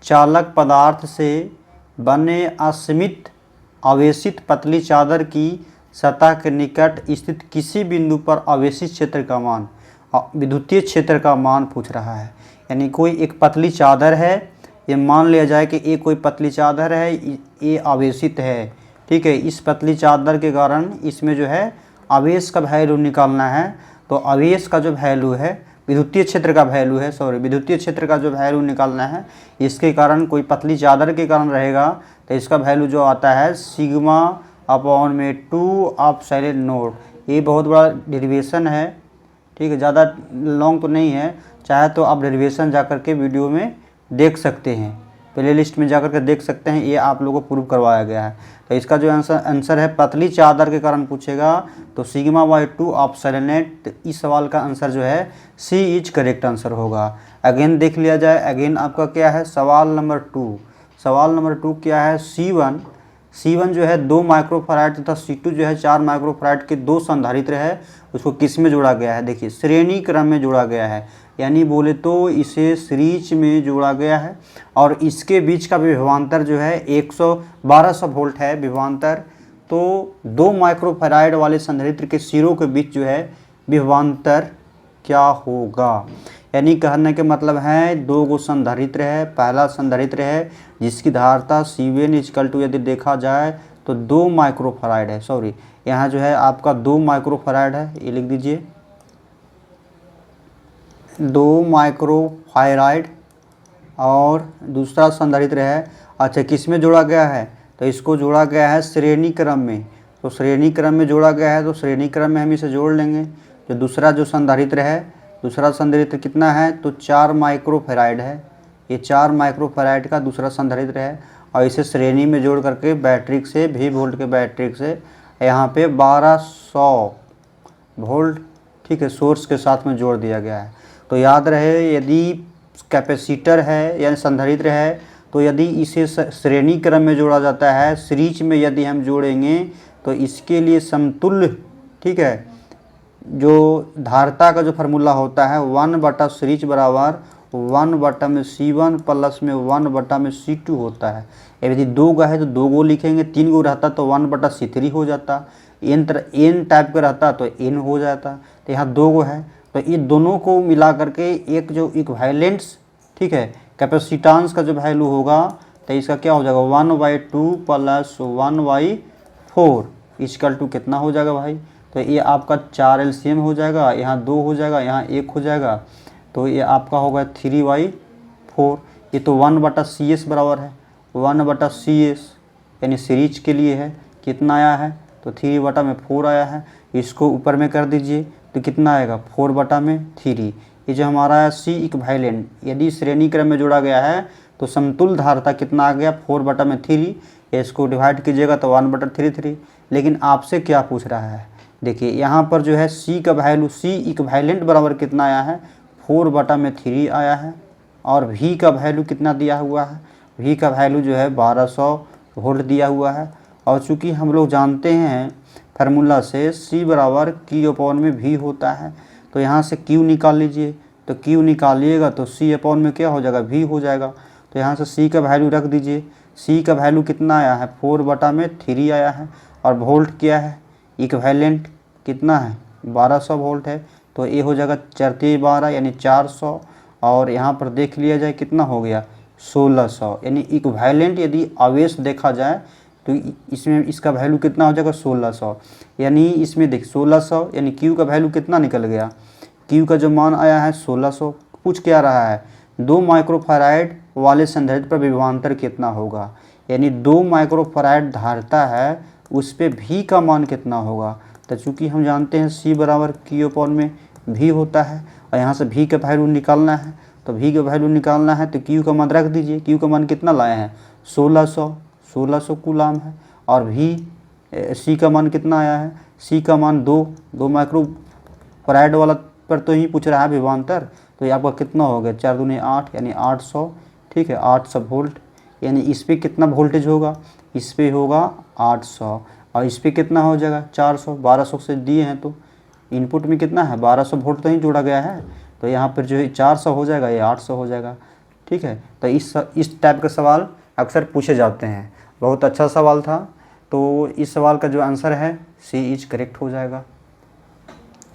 चालक पदार्थ से बने असीमित आवेशित पतली चादर की सतह के निकट स्थित किसी बिंदु पर आवेशित क्षेत्र का मान, विद्युतीय क्षेत्र का मान पूछ रहा है। यानी कोई एक पतली चादर है, ये मान लिया जाए कि ये कोई पतली चादर है, ये आवेशित है, ठीक है। इस पतली चादर के कारण इसमें जो है आवेश का वैल्यू निकालना है। तो आवेश का जो वैल्यू है, विद्युतीय क्षेत्र का वैल्यू है, विद्युतीय क्षेत्र का जो वैल्यू निकालना है, इसके कारण कोई पतली चादर के कारण रहेगा तो इसका वैल्यू जो आता है सिग्मा अपॉन में 2 ऑफ साइलेंट नोड। ये बहुत बड़ा डेरिवेशन है, ठीक है, ज़्यादा लॉन्ग तो नहीं है, चाहे तो आप डेरिवेशन जा कर के वीडियो में देख सकते हैं, प्ले लिस्ट में जाकर के देख सकते हैं, ये आप लोगों को प्रूव करवाया गया है। तो इसका जो आंसर है पतली चादर के कारण पूछेगा तो सिग्मा बाई 2 ऑफ सेलेनेट। इस सवाल का आंसर जो है सी इज करेक्ट आंसर होगा। अगेन देख लिया जाए, अगेन आपका क्या है सवाल नंबर 2। सवाल नंबर 2 क्या है, C1 जो है 2 माइक्रोफैराड तथा C2 जो है 4 माइक्रोफैराड के 2 संधारित्र है, उसको किस में जोड़ा गया है। देखिए श्रेणी क्रम में जोड़ा गया है, यानी बोले तो इसे सीरीज में जोड़ा गया है और इसके बीच का विभवांतर जो है 1200 वोल्ट है विभवांतर। तो 2 माइक्रोफैराड वाले संधारित्र के सिरों के बीच जो है विभवांतर क्या होगा। यानी कहने के मतलब है 2 गो संधारित्र है, पहला संधारित्र है जिसकी धारता C1 इक्वल टू यदि देखा जाए तो 2 माइक्रोफैराड है, यहाँ जो है आपका 2 माइक्रोफैराड है, ये लिख दीजिए 2 माइक्रोफैराड। और दूसरा संधारित्र है, अच्छा किस में जोड़ा गया है, तो इसको जोड़ा गया है श्रेणी क्रम में। तो श्रेणी क्रम में जोड़ा गया है तो श्रेणी क्रम में हम इसे जोड़ लेंगे। जो दूसरा जो संधारित्र है, दूसरा संधारित्र कितना है तो 4 माइक्रोफैराड है, ये 4 माइक्रोफैराड का दूसरा संधारित्र है और इसे श्रेणी में जोड़ करके बैटरी से V वोल्ट के बैटरी से यहाँ पे 1200 वोल्ट, ठीक है, सोर्स के साथ में जोड़ दिया गया है। तो याद रहे यदि कैपेसिटर है या संधारित्र है तो यदि इसे श्रेणी क्रम में जोड़ा जाता है, सीरीज में यदि हम जोड़ेंगे तो इसके लिए समतुल्य, ठीक है, जो धारता का जो फार्मूला होता है 1 सीरीज बराबर 1 में C1 प्लस में 1 में C2 होता है। यदि 2 गो है तो 2 गो लिखेंगे, 3 गो रहता तो 1/C3 हो जाता, एन टाइप का रहता तो N हो जाता। तो यहाँ 2 गो है तो ये दोनों को मिला करके एक जो इक्विवेलेंस, ठीक है, कैपेसिटेंस का जो वैल्यू होगा तो इसका क्या हो जाएगा 1/2 प्लस 1/4 इक्वल टू कितना हो जाएगा भाई, तो ये आपका 4 LCM हो जाएगा, यहाँ 2 हो जाएगा, यहाँ 1 हो जाएगा, तो ये आपका होगा 3/4। ये तो 1/CS बराबर है 1/CS, यानी सीरीज के लिए है, कितना आया है तो 3/4 आया है। इसको ऊपर में कर दीजिए तो कितना आएगा 4/3। ये जो हमारा है C इक्विवेलेंट, यदि श्रेणी क्रम में जोड़ा गया है तो समतुल्य धारता कितना आ गया 4/3। इसको डिवाइड कीजिएगा तो 1/33। लेकिन आपसे क्या पूछ रहा है, देखिए यहाँ पर जो है C का वैल्यू, C इक्विवेलेंट बराबर कितना आया है 4/3 आया है और V का वैल्यू कितना दिया हुआ है, V का वैल्यू जो है 1200 वोल्ट दिया हुआ है। और चूँकि हम लोग जानते हैं फार्मूला से C बराबर Q अपॉन में V होता है, तो यहाँ से Q निकाल लीजिए, तो Q निकालिएगा तो C अपॉन में क्या हो जाएगा V हो जाएगा। तो यहाँ से C का वैल्यू रख दीजिए, C का वैल्यू कितना आया है 4/3 आया है और वोल्ट क्या है इक्विवेलेंट कितना है 1200 वोल्ट है, तो ये हो जाएगा 4×12 यानी 400 और यहाँ पर देख लिया जाए कितना हो गया 1600। यानी इक्विवेलेंट यदि आवेश देखा जाए तो इसमें इसका वैल्यू कितना हो जाएगा 1600, यानी इसमें देख 1600 यानी Q का वैल्यू कितना निकल गया, Q का जो मान आया है 1600। पूछ क्या रहा है 2 माइक्रोफैराड वाले संधारित्र पर विभवांतर कितना होगा, यानी 2 माइक्रोफैराड धारता है उस पर V का मान कितना होगा। तो चूँकि हम जानते हैं C बराबर Q अपॉन में V होता है और यहाँ से V का वैल्यू निकालना है, तो V का वैल्यू निकालना है तो Q का मान रख दीजिए। Q का मान कितना लाए हैं 1600 कूलाम है और C का मान कितना आया है, C का मान 2 माइक्रोफैराड वाला पर तो ही पूछ रहा है विभवांतर, तो ये आपका कितना हो गया 4 दूनी 8 यानी 800, ठीक है 800 वोल्ट। यानी इस पर कितना वोल्टेज होगा, इस पर होगा 800 और इस पर कितना हो जाएगा 400, 1200 से दिए हैं तो इनपुट में कितना है 1200 वोल्ट तो ही जोड़ा गया है, तो यहाँ पर जो है 400 हो जाएगा, ये 800 हो जाएगा। ठीक है। तो इस टाइप के सवाल अक्सर पूछे जाते हैं। बहुत अच्छा सवाल था। तो इस सवाल का जो आंसर है सी इज करेक्ट हो जाएगा।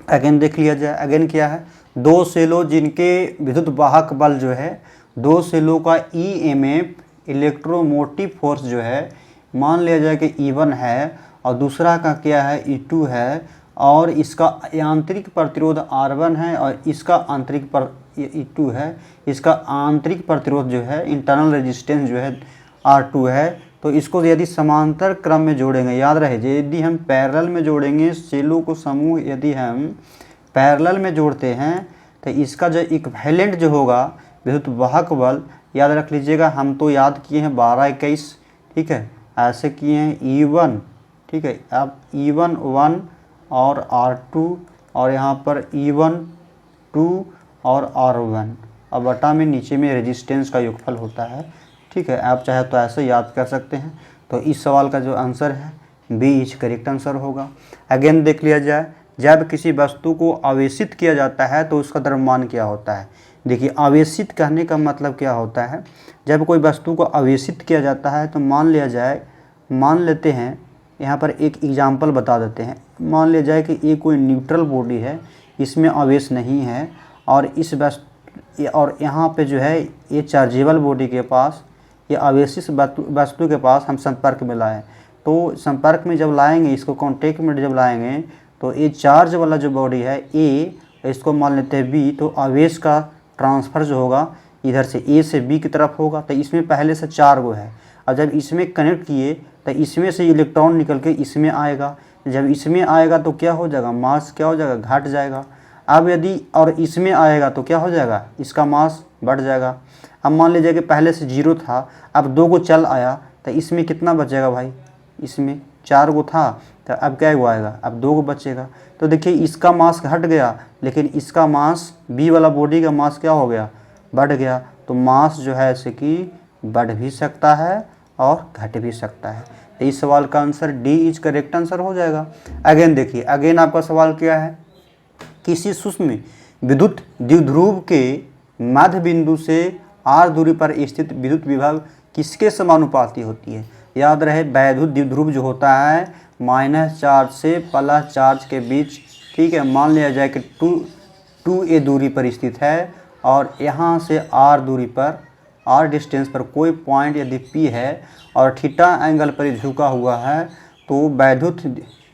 अगेन देख लिया जाए। अगेन क्या है, दो सेलों जिनके विद्युत वाहक बल जो है, दो सेलों का ईएमएफ इलेक्ट्रोमोटिव फोर्स जो है मान लिया जाए कि E1 है और दूसरा का क्या है E2 है, और इसका यांत्रिक प्रतिरोध R1 है और इसका आंतरिक E2 है, इसका आंतरिक प्रतिरोध जो है इंटरनल रेजिस्टेंस जो है R2 है। तो इसको यदि समांतर क्रम में जोड़ेंगे, याद रहे यदि हम पैरेलल में जोड़ेंगे सेलों को समूह, यदि हम पैरेलल में जोड़ते हैं तो इसका जो इक्विवेलेंट जो होगा विद्युत वाहक बल, याद रख लीजिएगा, हम तो याद किए हैं 12-21, ठीक है, ऐसे किए हैं E1, ठीक है। अब E1 1 और R2 और यहाँ पर E1 2 और R1 अब बटा में नीचे में रेजिस्टेंस का योगफल होता है, ठीक है। आप चाहे तो ऐसे याद कर सकते हैं। तो इस सवाल का जो आंसर है बी इज करेक्ट आंसर होगा। अगेन देख लिया जाए, जब किसी वस्तु को आवेशित किया जाता है तो उसका द्रव्यमान क्या होता है। देखिए आवेशित कहने का मतलब क्या होता है, जब कोई वस्तु को आवेशित किया जाता है तो मान लेते हैं, यहाँ पर एक एग्जाम्पल बता देते हैं। मान लिया जाए कि ये कोई न्यूट्रल बॉडी है, इसमें आवेश नहीं है, और इस और यहाँ पे जो है ये चार्जेबल बॉडी के पास, ये आवेशित वस्तु के पास हम संपर्क में लाएँ, तो संपर्क में जब लाएंगे, इसको कॉन्टेक्ट में जब लाएंगे, तो ये चार्ज वाला जो बॉडी है ए, इसको मान लेते हैं बी, तो आवेश का ट्रांसफ़र जो होगा इधर से ए से बी की तरफ होगा। तो इसमें पहले से 4 गो है, और जब इसमें कनेक्ट किए तो इसमें से इलेक्ट्रॉन निकल के इसमें आएगा। जब इसमें आएगा तो क्या हो जाएगा, मास क्या हो जाएगा, घट जाएगा। अब यदि और इसमें आएगा तो क्या हो जाएगा, इसका मास बढ़ जाएगा। अब मान लीजिए कि पहले से 0 था, अब 2 गो चल आया, तो इसमें कितना बचेगा भाई, इसमें 4 गो था, तो अब क्या गो आएगा, अब 2 गो बचेगा। तो देखिए इसका मास घट गया, लेकिन इसका मास बी वाला बॉडी का मास क्या हो गया, बढ़ गया। तो मास जो है ऐसे कि बढ़ भी सकता है और घट भी सकता है। तो इस सवाल का answer D is correct answer हो जाएगा। अगेन देखिए, अगेन आपका सवाल क्या है, किसी सूक्ष्म विद्युत द्विध्रुव के मध्य बिंदु से r दूरी पर स्थित विद्युत विभव किसके समानुपाती होती है। याद रहे वैद्युत द्विध्रुव जो होता है -चार्ज से प्लस चार्ज के बीच, ठीक है। मान लिया जाए कि 2a दूरी पर स्थित है, और यहाँ से r दूरी पर, r डिस्टेंस पर कोई पॉइंट यदि P है और थीटा एंगल पर झुका हुआ है, तो वैद्युत,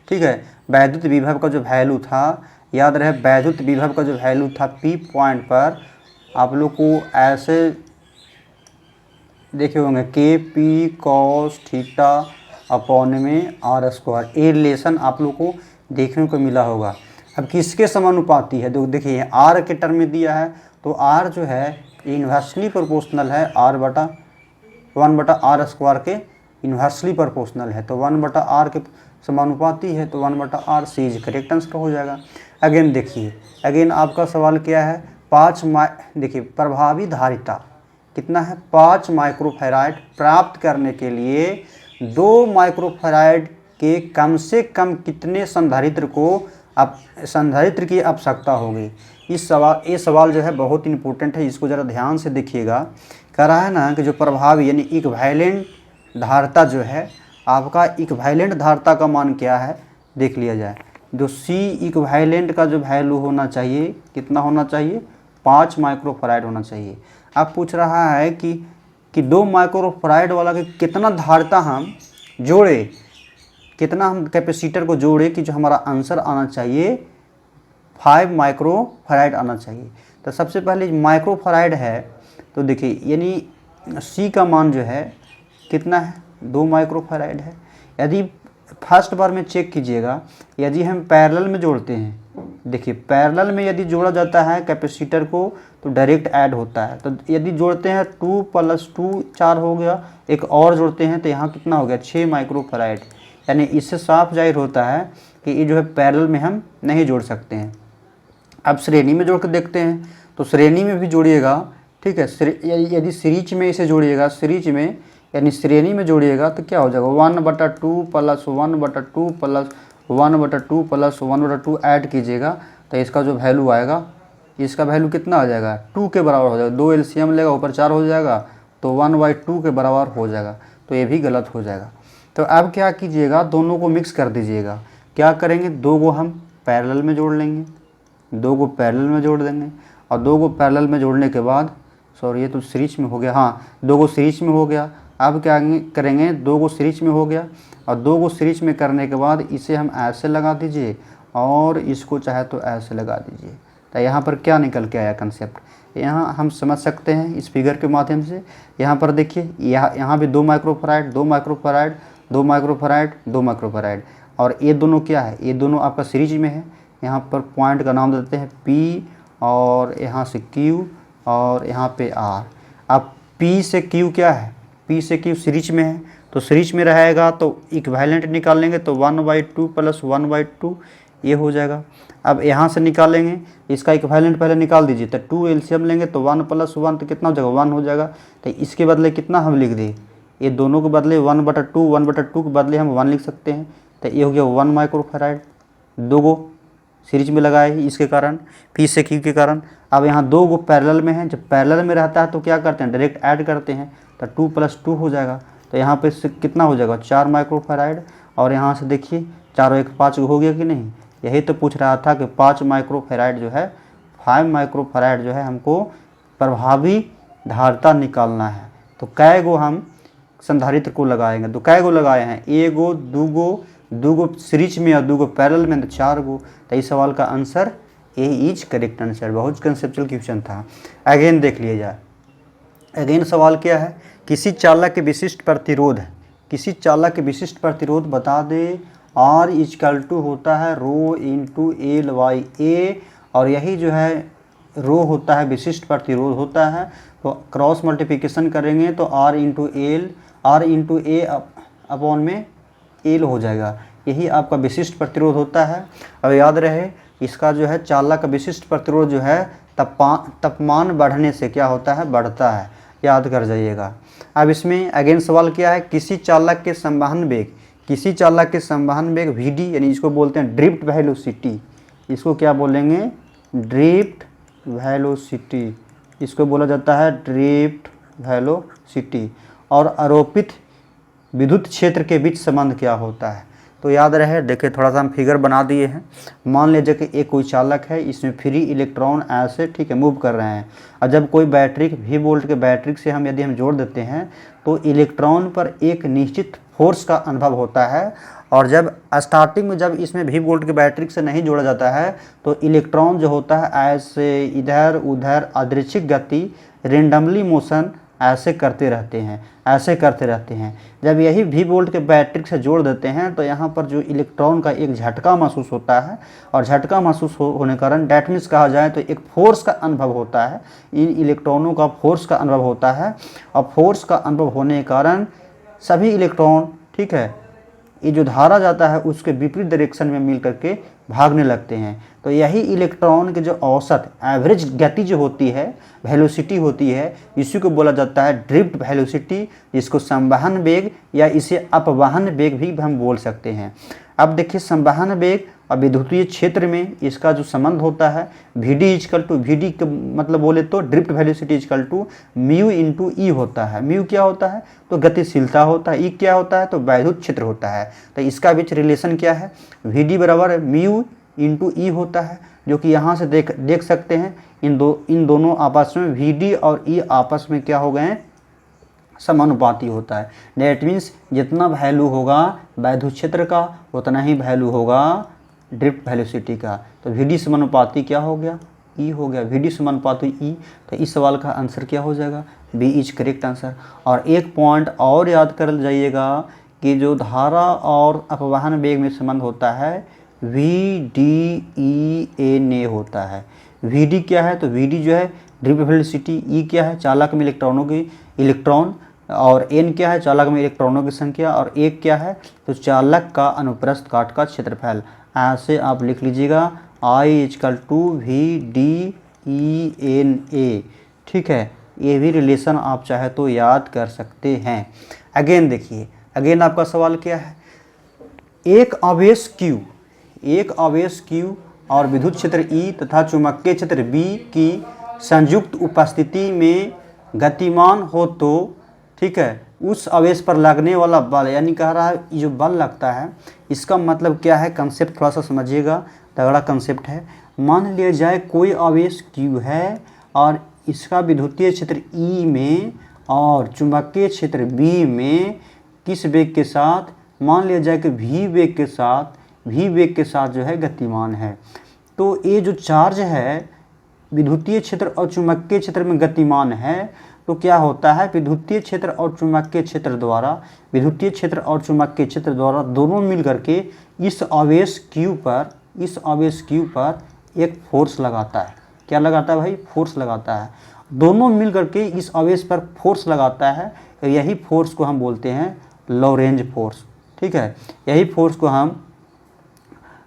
ठीक है, वैद्युत विभव का जो वैल्यू था, याद रहे वैद्युत विभव का जो वैल्यू था P पॉइंट पर, आप लोग को ऐसे देखे होंगे के पी कॉस थीटा अपॉन में r², ए रिलेशन आप लोग को देखने को मिला होगा। अब किसके समानुपाती है, तो देखिए r के टर्म में दिया है, तो r जो है इन्वर्सली प्रोपोर्शनल है (1/r² के इन्वर्सली प्रोपोर्शनल है, तो 1/r के समानुपाती है, तो 1/r C is correct answer हो जाएगा। अगेन देखिए, अगेन आपका सवाल क्या है, देखिए प्रभावी धारिता कितना है, 5 माइक्रोफैराड प्राप्त करने के लिए 2 माइक्रोफैराड के कम से कम कितने संधारित्र की आवश्यकता होगी। ये सवाल जो है बहुत इंपॉर्टेंट है, इसको ज़रा ध्यान से देखिएगा। कह रहा है ना कि जो प्रभावी यानी इक्विवेलेंट धारिता जो है, आपका इक्विवेलेंट धारिता का मान क्या है देख लिया जाए। जो सी इक्विवेलेंट का जो वैल्यू होना चाहिए, कितना होना चाहिए, 5 माइक्रोफैराड होना चाहिए। अब पूछ रहा है कि 2 माइक्रोफैराड वाला के कितना धारिता हम जोड़े, कितना हम कैपेसिटर को जोड़े कि जो हमारा आंसर आना चाहिए 5 माइक्रोफैराड आना चाहिए। तो सबसे पहले माइक्रोफैराड है, तो देखिए यानी सी का मान जो है कितना है, 2 माइक्रोफैराड है। यदि फर्स्ट बार में चेक कीजिएगा, यदि हम पैरेलल में जोड़ते हैं, देखिए पैरेलल में यदि जोड़ा जाता है कैपेसिटर को तो डायरेक्ट ऐड होता है। तो यदि जोड़ते हैं 2 + 2 4 हो गया, एक और जोड़ते हैं तो यहाँ कितना हो गया 6 माइक्रोफैराड। यानी इससे साफ जाहिर होता है कि ये जो है पैरेलल में हम नहीं जोड़ सकते हैं। अब श्रेणी में जोड़ कर देखते हैं, तो श्रेणी में भी जोड़िएगा, ठीक है। यदि सीरीज में इसे जोड़िएगा, सीरीज में यानी श्रेणी में जोड़िएगा तो क्या हो जाएगा 1/2 + 1/2 + 1/2 + 1/2 ऐड कीजिएगा तो इसका जो वैल्यू आएगा इसका वैल्यू कितना आ जाएगा 2 के बराबर हो जाएगा। 2 एलसीएम लेगा, ऊपर 4 हो जाएगा तो 1/2 के बराबर हो जाएगा, तो ये भी गलत हो जाएगा। तो अब क्या कीजिएगा, दोनों को मिक्स कर दीजिएगा। क्या करेंगे, 2 को हम पैरेलल में जोड़ लेंगे, 2 को पैरेलल में जोड़ देंगे, और 2 को पैरेलल में जोड़ने के बाद, सॉरी ये तो सीरीज में हो गया, हाँ 2 को सीरीज में हो गया। अब क्या करेंगे, 2 को सीरीज में हो गया, और 2 को सीरीज में करने के बाद इसे हम ऐसे लगा दीजिए और इसको चाहे तो ऐसे लगा दीजिए। तो यहाँ पर क्या निकल के आया कंसेप्ट, यहाँ हम समझ सकते हैं इस फिगर के माध्यम से। यहाँ पर देखिए, यहाँ भी 2 माइक्रोफैराड 2 माइक्रोफैराड 2 माइक्रोफैराड 2 माइक्रोफैराड, और ये दोनों क्या है, ये दोनों आपका सीरीज में है। यहाँ पर पॉइंट का नाम देते हैं P, और यहाँ से Q, और यहाँ पे R। अब P से Q क्या है, P से Q सीरीज में है, तो सीरीज में रहेगा तो इक्विवेलेंट निकाल लेंगे, तो 1/2 + 1/2 ये हो जाएगा। अब यहाँ से निकालेंगे, इसका इक्विवेलेंट पहले निकाल दीजिए, तो 2 एलसीएम लेंगे तो 1 + 1 तो कितना हो जाएगा, 1 हो जाएगा। तो इसके बदले कितना हम लिख दें, ये दोनों के बदले 1/2 1/2 के बदले हम 1 लिख सकते हैं। तो ये हो गया 1 माइक्रोफैराड। 2 को सीरीज में लगाए इसके कारण, P से Q के कारण। अब यहाँ 2 को पैरेलल में है, जब पैरेलल में रहता है तो क्या करते हैं, डायरेक्ट ऐड करते हैं, तो 2 + 2 हो जाएगा। तो यहाँ पे कितना हो जाएगा, 4 माइक्रोफैराड। और यहाँ से देखिए 4 और 1 5 हो गया कि नहीं, यही तो पूछ रहा था कि 5 माइक्रोफैराड जो है, 5 माइक्रोफैराड जो है हमको प्रभावी धारिता निकालना है। तो कै गो हम संधारित्र को लगाएंगे, तो कै गो लगाए हैं, 1 गो 2 गो, 2 गो सीरीज में और 2 गो पैरेलल में, तो 4 गो। तो इस सवाल का answer A is correct answer. बहुत कंसेप्चुअल क्वेश्चन था। अगेन देख लिया जाए, अगेन सवाल क्या है, किसी चालक के विशिष्ट प्रतिरोध है, किसी चालक के विशिष्ट प्रतिरोध बता दे। R = होता है ρ×L/A, और यही जो है रो होता है विशिष्ट प्रतिरोध होता है। तो क्रॉस मल्टीप्लिकेशन करेंगे तो R×A/L हो जाएगा, यही आपका विशिष्ट प्रतिरोध होता है। अब याद रहे, इसका जो है चालक का विशिष्ट प्रतिरोध जो है तापमान बढ़ने से क्या होता है, बढ़ता है, याद कर जाइएगा। अब इसमें अगेन सवाल क्या है, किसी चालक के संवहन वेग, किसी चालक के संवहन वेग Vd, यानी इसको बोलते हैं ड्रिफ्ट वेलोसिटी, इसको क्या बोलेंगे, ड्रिफ्ट वेलोसिटी, इसको बोला जाता है ड्रिफ्ट वेलोसिटी। और आरोपित विद्युत क्षेत्र के बीच संबंध क्या होता है, तो याद रहे, देखिए थोड़ा सा हम फिगर बना दिए हैं। मान लीजिए कि एक कोई चालक है, इसमें फ्री इलेक्ट्रॉन ऐसे ठीक है मूव कर रहे हैं, और जब कोई बैटरी V वोल्ट के बैटरी से यदि हम जोड़ देते हैं तो इलेक्ट्रॉन पर एक निश्चित फोर्स का अनुभव होता है। और जब स्टार्टिंग में जब इसमें V वोल्ट के बैटरी से नहीं जोड़ा जाता है तो इलेक्ट्रॉन जो होता है ऐसे इधर उधर यादृच्छिक गति, रेंडमली मोशन ऐसे करते रहते हैं, ऐसे करते रहते हैं। जब यही V वोल्ट के बैटरी से जोड़ देते हैं तो यहाँ पर जो इलेक्ट्रॉन का एक झटका महसूस होता है, और झटका महसूस होने के कारण डैट मीन्स कहा जाए तो एक फोर्स का अनुभव होता है, इन इलेक्ट्रॉनों का फोर्स का अनुभव होता है। और फोर्स का अनुभव होने के कारण सभी इलेक्ट्रॉन ठीक है, ये जो धारा जाता है उसके विपरीत डायरेक्शन में मिल करके भागने लगते हैं। तो यही इलेक्ट्रॉन के जो औसत एवरेज गति जो होती है, वेलोसिटी होती है, इसी को बोला जाता है ड्रिफ्ट वेलोसिटी, जिसको संवहन वेग या इसे अपवहन वेग भी हम बोल सकते हैं। अब देखिए संवहन वेग और विद्युतीय क्षेत्र में इसका जो संबंध होता है, Vd का मतलब बोले तो ड्रिफ्ट वेलोसिटी μ/E होता है। म्यू क्या होता है, तो गतिशीलता होता है, E क्या होता है, तो वैद्युत क्षेत्र होता है। तो इसका बीच रिलेशन क्या है, Vd = μ/E होता है, जो कि यहाँ से देख सकते हैं। इन दोनों आपस में Vd और E आपस में क्या हो गए हैं, समानुपाती होता है। डेट मीन्स जितना वैल्यू होगा वैद्युत क्षेत्र का उतना ही वैल्यू होगा ड्रिफ्ट वेलोसिटी का। तो Vd समानुपाती क्या हो गया, E हो गया, Vd समानुपाती E। तो इस सवाल का आंसर क्या हो जाएगा, बी इज करेक्ट आंसर। और एक पॉइंट और याद कर जाइएगा कि जो धारा और अपवहन वेग में संबंध होता है VDENA होता है। Vd क्या है, तो Vd जो है ड्रिफ्ट वेलोसिटी, E क्या है चालक में इलेक्ट्रॉनों की इलेक्ट्रॉन, और N क्या है चालक में इलेक्ट्रॉनों की संख्या, और एक क्या है तो चालक का अनुप्रस्थ काट का क्षेत्रफल। ऐसे आप लिख लीजिएगा I = VDENA, ठीक है। ये भी रिलेशन आप चाहे तो याद कर सकते हैं। अगेन देखिए, अगेन आपका सवाल क्या है, एक आवेश Q और विद्युत क्षेत्र E तथा चुंबकीय क्षेत्र B की संयुक्त उपस्थिति में गतिमान हो तो, ठीक है, उस आवेश पर लगने वाला बल, यानी कह रहा है ये जो बल लगता है इसका मतलब क्या है, कंसेप्ट थोड़ा सा समझिएगा, तगड़ा कंसेप्ट है। मान लिया जाए कोई आवेश Q है और इसका विद्युतीय क्षेत्र E में और चुंबकीय क्षेत्र B में किस वेग के साथ, मान लिया जाए कि v वेग के साथ जो है गतिमान है। तो ये जो चार्ज है विद्युतीय क्षेत्र और चुंबकीय क्षेत्र में गतिमान है, तो क्या होता है, विद्युतीय क्षेत्र और चुंबकीय क्षेत्र द्वारा दोनों मिल करके इस आवेश Q पर एक फोर्स लगाता है। क्या लगाता है भाई, फोर्स लगाता है। दोनों मिल करके इस आवेश पर फोर्स लगाता है, यही फोर्स को हम बोलते हैं लॉरेंज फोर्स। ठीक है, यही फोर्स को हम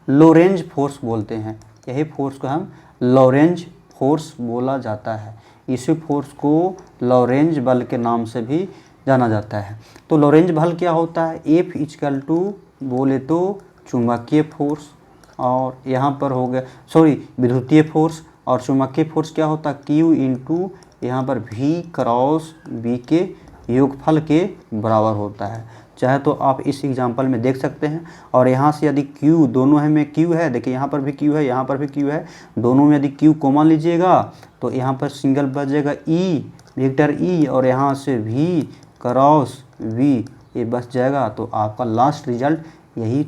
लॉरेंज फोर्स बोलते हैं, यही फोर्स को हम लॉरेंज फोर्स बोला जाता है। इसी फोर्स को लॉरेंज बल के नाम से भी जाना जाता है। तो लॉरेंज बल क्या होता है, F इक्वल टू बोले तो चुंबकीय फोर्स, और यहाँ पर हो गया विद्युतीय फोर्स, और चुंबकीय फोर्स क्या होता है, Q इंटू यहाँ पर V क्रॉस B के योगफल के बराबर होता है। चाहे तो आप इस एग्जांपल में देख सकते हैं। और यहाँ से यदि Q दोनों में Q है, देखिए यहाँ पर भी Q है, यहाँ पर भी Q है, दोनों में यदि Q कॉमन लीजिएगा तो यहाँ पर सिंगल बचेगा E, वेक्टर E, और यहाँ से V क्रॉस V ये बच जाएगा। तो आपका लास्ट रिजल्ट यही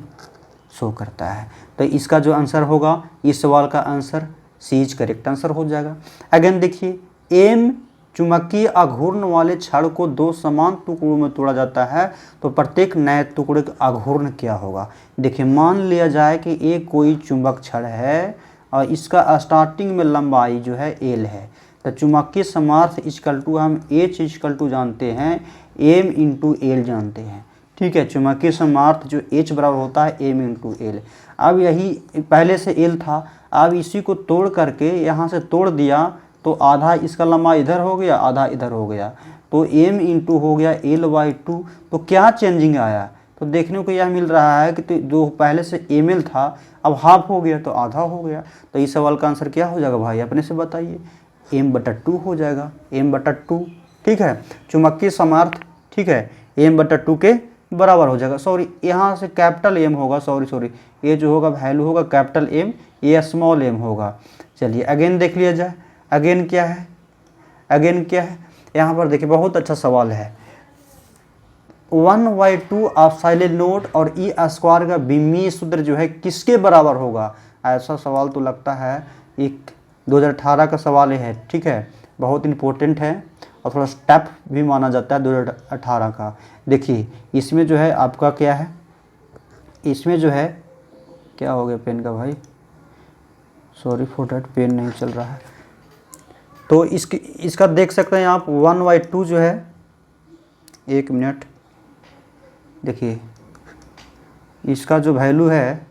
शो करता है। तो इसका जो आंसर होगा, इस सवाल का answer C is correct answer हो जाएगा। अगेन देखिए, एम चुंबकीय आघूर्ण वाले छड़ को दो समान टुकड़ों में तोड़ा जाता है, तो प्रत्येक नए टुकड़े का आघूर्ण क्या होगा। देखिए, मान लिया जाए कि एक कोई चुंबक छड़ है और इसका स्टार्टिंग में लंबाई जो है एल है, तो चुंबकीय सामर्थ्य इक्वल टू हम एच इक्वल टू जानते हैं, एम इंटू एल जानते हैं। ठीक है, चुंबकीय सामर्थ्य जो एच बराबर होता है एम इंटू एल। अब यही पहले से एल था, अब इसी को तोड़ करके यहाँ से तोड़ दिया तो आधा इसका लंबा इधर हो गया, आधा इधर हो गया, तो m इंटू हो गया l/2। तो क्या चेंजिंग आया, तो देखने को यह मिल रहा है कि जो पहले से ml था अब हाफ हो गया तो आधा हो गया। तो इस सवाल का आंसर क्या हो जाएगा भाई, अपने से बताइए, m/2 हो जाएगा, m/2। ठीक है, चुंबकीय सामर्थ्य, ठीक है, m/2 के बराबर हो जाएगा। यहाँ से कैपिटल M होगा, ये जो होगा वैल्यू होगा कैपिटल M, ये स्मॉल m होगा। चलिए अगेन देख लिया जाए, अगेन क्या है, यहाँ पर देखिए बहुत अच्छा सवाल है। 1/2 ऑफ साइलेंट नोट और ई स्क्वायर का विमीय सूत्र जो है किसके बराबर होगा। ऐसा सवाल तो लगता है एक 2018 का सवाल है। ठीक है, बहुत इंपॉर्टेंट है और थोड़ा स्टेप भी माना जाता है 2018 का। देखिए इसमें जो है आपका क्या है, इसमें जो है क्या हो गया पेन का भाई, सॉरी फॉर डैट, पेन नहीं चल रहा है। तो इसका देख सकते हैं आप 1/2 जो है, एक मिनट देखिए, इसका जो वैल्यू है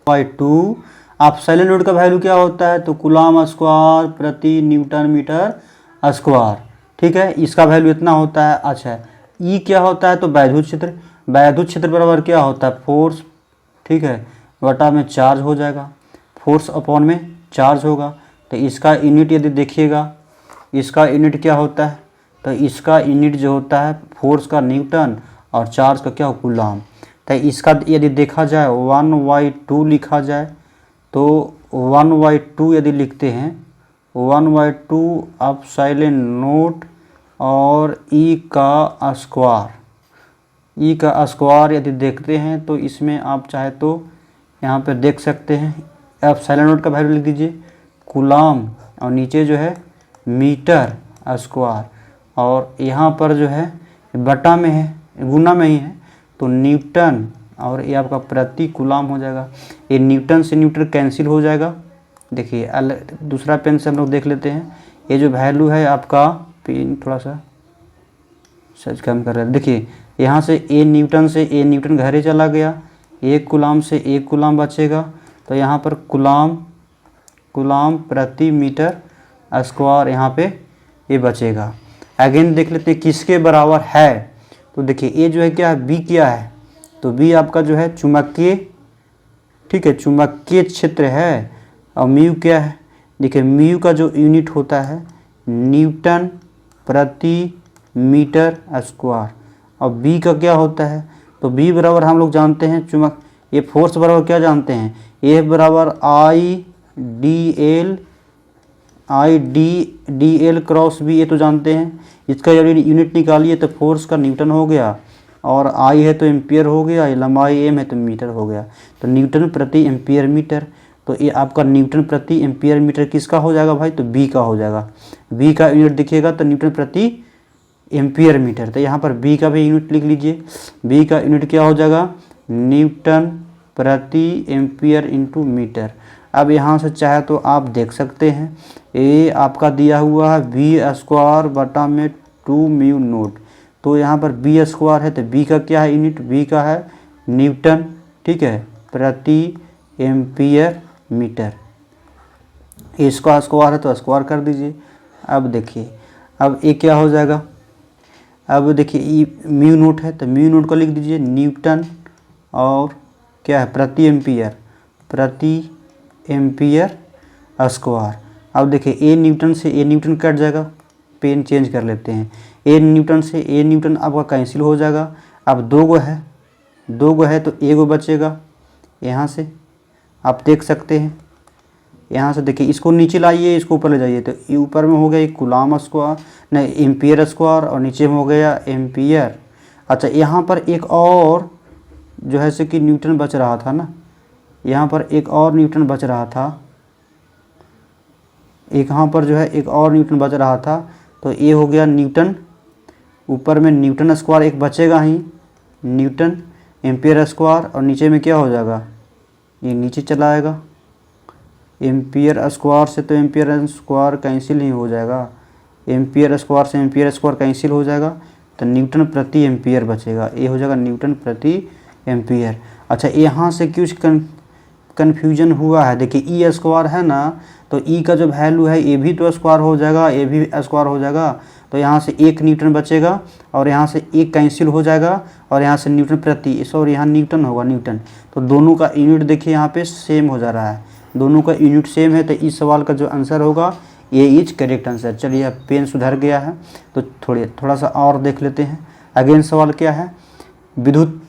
1/2 आप साइलेंट नोट का वैल्यू क्या होता है, तो कूलम स्क्वायर प्रति न्यूटन मीटर स्क्वायर। ठीक है, इसका वैल्यू इतना होता है। अच्छा, ई क्या होता है, तो वैद्युत क्षेत्र बराबर क्या होता है, फोर्स, ठीक है, बटा में चार्ज हो जाएगा, फोर्स अपॉन में चार्ज होगा। तो इसका यूनिट यदि देखिएगा, इसका यूनिट क्या होता है, तो इसका यूनिट जो होता है फोर्स का न्यूटन और चार्ज का क्या हो, कूलम। तो इसका यदि देखा जाए 1/2 लिखा जाए, तो 1/2 यदि लिखते हैं, 1/2 ऑफ साइलेंट नोट और ई का स्क्वायर यदि देखते हैं, तो इसमें आप चाहे तो यहाँ पर देख सकते हैं, आप साइलेंट नोट का वैल्यू लिख दीजिए कूलम, और नीचे जो है मीटर स्क्वायर, और यहाँ पर जो है बटा में है, गुना में ही है, तो न्यूटन, और ये आपका प्रति कूलम हो जाएगा। ये न्यूटन से न्यूटन कैंसिल हो जाएगा। देखिए दूसरा पेन से हम लोग देख लेते हैं, ये जो वैल्यू है आपका, पेन थोड़ा सा सच कम कर रहा है। देखिए यहाँ से ए न्यूटन घर ही चला गया, एक कूलम से एक कूलम बचेगा, तो यहाँ पर कूलम प्रति मीटर स्क्वायर यहाँ पे ये बचेगा। अगेन देख लेते हैं किसके बराबर है, तो देखिए ये जो है क्या है, बी क्या है, तो बी आपका जो है चुंबकीय ठीक है, चुंबकीय क्षेत्र है। और म्यू क्या है, देखिए म्यू का जो यूनिट होता है न्यूटन प्रति मीटर स्क्वायर। और बी का क्या होता है, तो बी बराबर हम लोग जानते हैं चुंबक, ये फोर्स बराबर क्या जानते हैं, ए बराबर I D L cross B, ये तो जानते हैं। इसका जब यूनिट निकालिए तो फोर्स का न्यूटन हो गया, और आई है तो एम्पियर हो गया, लंबाई एम है तो मीटर हो गया, तो न्यूटन प्रति एम्पियर मीटर। तो ये आपका न्यूटन प्रति एम्पियर मीटर किसका हो जाएगा भाई, तो बी का हो जाएगा। बी का यूनिट दिखिएगा तो न्यूटन प्रति एम्पियर मीटर, तो यहाँ पर बी का भी यूनिट लिख लीजिए। बी का यूनिट क्या हो जाएगा, न्यूटन प्रति एम्पियर इंटू मीटर। अब यहाँ से चाहे तो आप देख सकते हैं, ए आपका दिया हुआ है वी स्क्वायर बटा में 2 म्यू नोट, तो यहाँ पर बी स्क्वायर है तो बी का क्या है यूनिट, बी का है न्यूटन, ठीक है, प्रति एम्पियर मीटर। इसका स्क्वायर है तो स्क्वायर कर दीजिए। अब देखिए, अब ये क्या हो जाएगा, अब देखिए ये म्यू नोट है तो म्यू नोट को लिख दीजिए न्यूटन और क्या है प्रति एम्पियर स्क्वायर। अब देखिए ए न्यूटन से ए न्यूटन कट जाएगा, पेन चेंज कर लेते हैं, ए न्यूटन से ए न्यूटन आपका कैंसिल हो जाएगा। अब दो गो है तो ए गो बचेगा, यहाँ से आप देख सकते हैं। यहाँ से देखिए इसको नीचे लाइए, इसको ऊपर ले जाइए, तो ये ऊपर में हो गया एक कूलाम स्क्वायर, नहीं एम्पियर स्क्वायर, और नीचे में हो गया एम्पियर। अच्छा, यहाँ पर एक और जो है से कि न्यूटन बच रहा था ना, यहाँ पर एक और न्यूटन बच रहा था, एक यहाँ पर जो है एक और न्यूटन बच रहा था, तो ये हो गया न्यूटन, ऊपर में न्यूटन स्क्वायर एक बचेगा ही, न्यूटन एम्पियर स्क्वायर, और नीचे में क्या हो जाएगा, ये नीचे चला आएगा एम्पियर स्क्वायर से, तो एम्पियर स्क्वायर कैंसिल ही हो जाएगा, एम्पियर स्क्वायर से एम्पियर स्क्वायर कैंसिल हो जाएगा, तो न्यूटन प्रति एम्पियर बचेगा, ये हो जाएगा न्यूटन प्रति एम्पियर। अच्छा, यहाँ से कुछ कन्फ्यूजन हुआ है, देखिए ई स्क्वायर है ना, तो ई का जो वैल्यू है ये भी तो स्क्वायर हो जाएगा, ये भी स्क्वायर हो जाएगा, तो यहाँ से एक न्यूटन बचेगा, और यहाँ से एक कैंसिल हो जाएगा, और यहाँ से न्यूटन प्रति, और यहाँ न्यूटन होगा न्यूटन, तो दोनों का यूनिट देखिए यहाँ पे सेम हो जा रहा है, दोनों का यूनिट सेम है, तो इस सवाल का जो आंसर होगा ये इज करेक्ट आंसर। चलिए अब पेन सुधर गया है, तो थोड़ा सा और देख लेते हैं। अगेन सवाल क्या है, विद्युत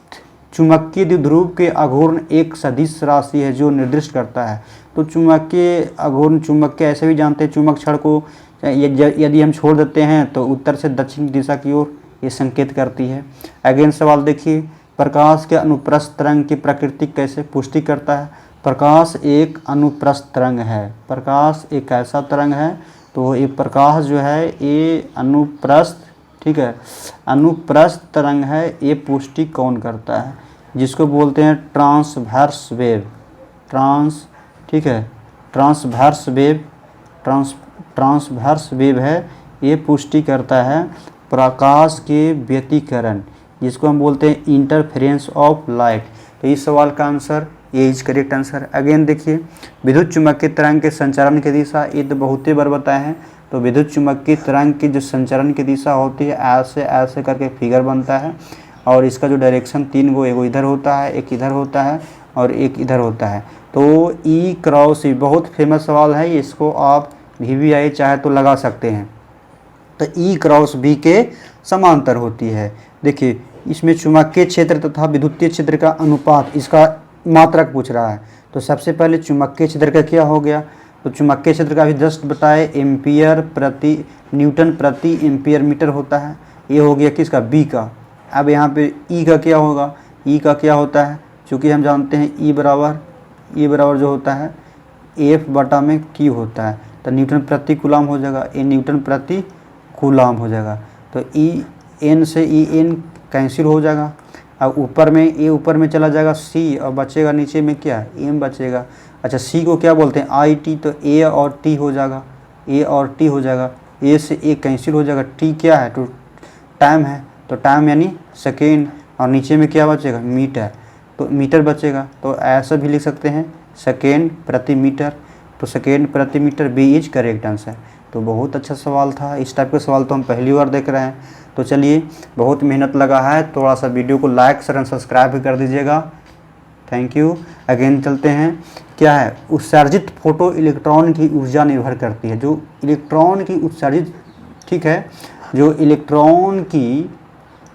चुंबकीय द्विध्रुव के आघूर्ण एक सदिश राशि है जो निर्दिष्ट करता है। तो चुंबकीय आघूर्ण, चुंबकीय ऐसे भी जानते हैं, चुंबक छड़ को यदि हम छोड़ देते हैं तो उत्तर से दक्षिण दिशा की ओर ये संकेत करती है। अगेन सवाल देखिए, प्रकाश के अनुप्रस्थ तरंग की प्रकृति कैसे पुष्टि करता है। प्रकाश एक अनुप्रस्थ तरंग है, प्रकाश एक ऐसा तरंग है, तो ये प्रकाश जो है ये अनुप्रस्थ, ठीक है, अनुप्रस्थ तरंग है, ये पुष्टि कौन करता है, जिसको बोलते हैं ट्रांसवर्स वेव, ठीक है, ट्रांसवर्स वेव है, ये पुष्टि करता है प्रकाश के व्यतिकरण, जिसको हम बोलते हैं इंटरफेरेंस ऑफ लाइट। तो इस सवाल का आंसर ये इज करेक्ट आंसर। अगेन देखिए, विद्युत चुम्बकीय तरंग के संचरण की दिशा, ये तो बहुत ही बार बताए हैं, तो विद्युत चुम्बकीय तरंग की जो संचरण की दिशा होती है ऐसे ऐसे करके फिगर बनता है, और इसका जो डायरेक्शन तीन गो, एगो इधर होता है, एक इधर होता है और एक इधर होता है। तो ई क्रॉस ई बहुत फेमस सवाल है, इसको आप VVI चाहे तो लगा सकते हैं। तो ई क्रॉस बी के समांतर होती है। देखिए इसमें चुंबकीय क्षेत्र तथा विद्युतीय क्षेत्र का अनुपात, इसका मात्रक पूछ रहा है। तो सबसे पहले चुंबकीय क्षेत्र का क्या हो गया, तो चुंबकीय क्षेत्र का भी जस्ट बताए न्यूटन प्रति एम्पियर मीटर होता है, ये हो गया किसका, बी का। अब यहाँ पे ई का क्या होगा, ई का क्या होता है, चूँकि हम जानते हैं ई बराबर जो होता है एफ बटा में क्यू होता है, तो न्यूटन प्रति कूलाम हो जाएगा, ए न्यूटन प्रति कूलाम हो जाएगा। तो ई एन से ई एन कैंसिल हो जाएगा, अब ऊपर में ए ऊपर में चला जाएगा सी, और बचेगा नीचे में क्या, एम बचेगा। अच्छा, सी को क्या बोलते हैं, आई टी, तो ए और टी हो जाएगा, ए और टी हो जाएगा, ए से ए कैंसिल हो जाएगा, टी क्या है, तो टाइम है, तो टाइम यानी सेकेंड, और नीचे में क्या बचेगा, मीटर, तो मीटर बचेगा। तो ऐसा भी लिख सकते हैं सेकेंड प्रति मीटर, तो सेकेंड प्रति meter B is correct answer. तो बहुत अच्छा सवाल था, इस टाइप के सवाल तो हम पहली बार देख रहे हैं। तो चलिए, बहुत मेहनत लगा है, थोड़ा सा वीडियो को लाइक शेयर एंड सब्सक्राइब भी कर दीजिएगा। Thank you. अगेन चलते हैं, क्या है, उत्सर्जित फोटो इलेक्ट्रॉन की ऊर्जा निर्भर करती है। जो इलेक्ट्रॉन की उत्सर्जित, ठीक है, जो इलेक्ट्रॉन की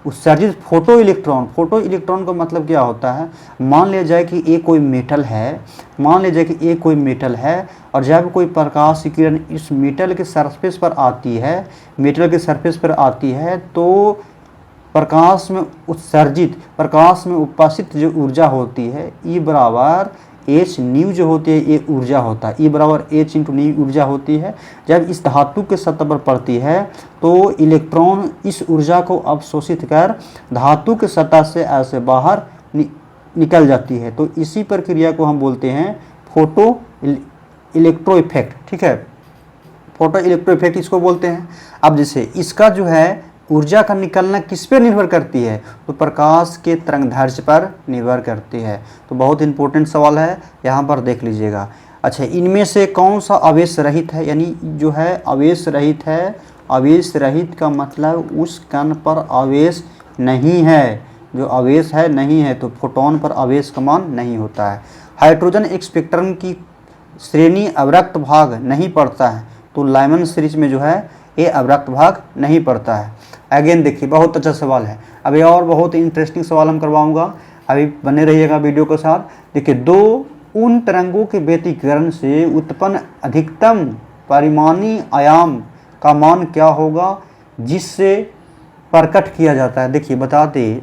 उत्सर्जित फोटो इलेक्ट्रॉन का मतलब क्या होता है, मान लिया जाए कि ये कोई मेटल है, मान लिया जाए कि ये कोई मेटल है, और जब कोई प्रकाश की किरण इस मेटल के सरफेस पर आती है, मेटल के सरफेस पर आती है, तो प्रकाश में उपस्थित जो ऊर्जा होती है, ई बराबर एच न्यू जो होती है, ये ऊर्जा होता है, ई बराबर एच इंटू न्यू ऊर्जा होती है। जब इस धातु के सतह पर पड़ती है तो इलेक्ट्रॉन इस ऊर्जा को अवशोषित कर धातु के सतह से ऐसे बाहर निकल जाती है। तो इसी प्रक्रिया को हम बोलते हैं फोटो इलेक्ट्रो इफेक्ट, ठीक है, फोटो इलेक्ट्रो इफेक्ट इसको बोलते हैं। अब जैसे इसका जो है ऊर्जा का निकलना किस पर निर्भर करती है, तो प्रकाश के तरंगदैर्घ्य पर निर्भर करती है। तो बहुत इंपॉर्टेंट सवाल है, यहाँ पर देख लीजिएगा। अच्छा, इनमें से कौन सा आवेश रहित है, यानी जो है आवेश रहित है, आवेश रहित का मतलब उस कण पर आवेश नहीं है, जो आवेश है नहीं है, तो फोटोन पर आवेश का मान नहीं होता है। हाइड्रोजन स्पेक्ट्रम की श्रेणी अवरक्त भाग नहीं पड़ता है, तो लाइमन सीरीज में जो है ये अवरक्त भाग नहीं पड़ता है। अगेन देखिए, बहुत अच्छा सवाल है। अभी और बहुत इंटरेस्टिंग सवाल हम करवाऊंगा, अभी बने रहिएगा वीडियो के साथ। देखिए, दो उन तरंगों के व्यतिकरण से उत्पन्न अधिकतम परिमाणी आयाम का मान क्या होगा जिससे प्रकट किया जाता है। देखिए बताते,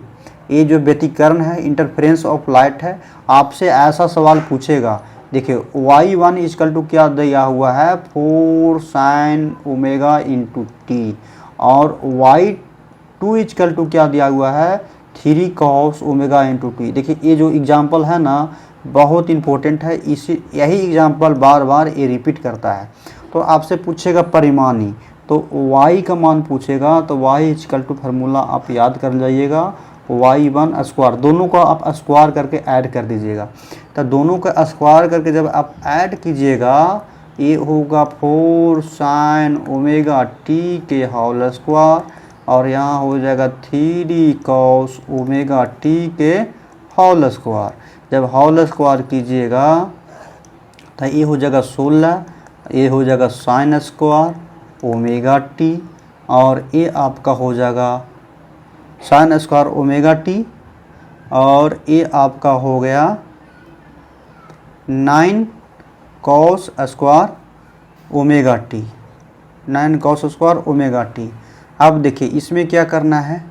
ये जो व्यतिकरण है, इंटरफेरेंस ऑफ लाइट है, आपसे ऐसा सवाल पूछेगा। देखिए y1 इक्वल टू क्या दिया हुआ है, 4 sin ओमेगा इंटू टी, और y2 इक्वल टू क्या दिया हुआ है, 3 cos ओमेगा इंटू टी। देखिए ये जो एग्जाम्पल है ना, बहुत इंपॉर्टेंट है, इसी यही एग्जाम्पल बार बार ये रिपीट करता है। तो आपसे पूछेगा परिमाणी, तो y का मान पूछेगा, तो y इक्वल टू फार्मूला आप याद कर जाइएगा, y1 स्क्वायर, दोनों को आप स्क्वायर करके ऐड कर दीजिएगा। तो दोनों का स्क्वायर करके जब आप ऐड कीजिएगा, ये होगा 4 sin ओमेगा टी के होल स्क्वायर, और यहाँ हो जाएगा 3 cos ओमेगा टी के होल स्क्वायर। जब होल स्क्वायर कीजिएगा तो ये हो जाएगा 16, ये हो जाएगा sin स्क्वायर ओमेगा टी, और ये आपका हो जाएगा sin स्क्वायर ओमेगा टी, और ये आपका हो गया 9 cos square omega T, 9 cos square omega T. अब देखिए इसमें क्या करना है,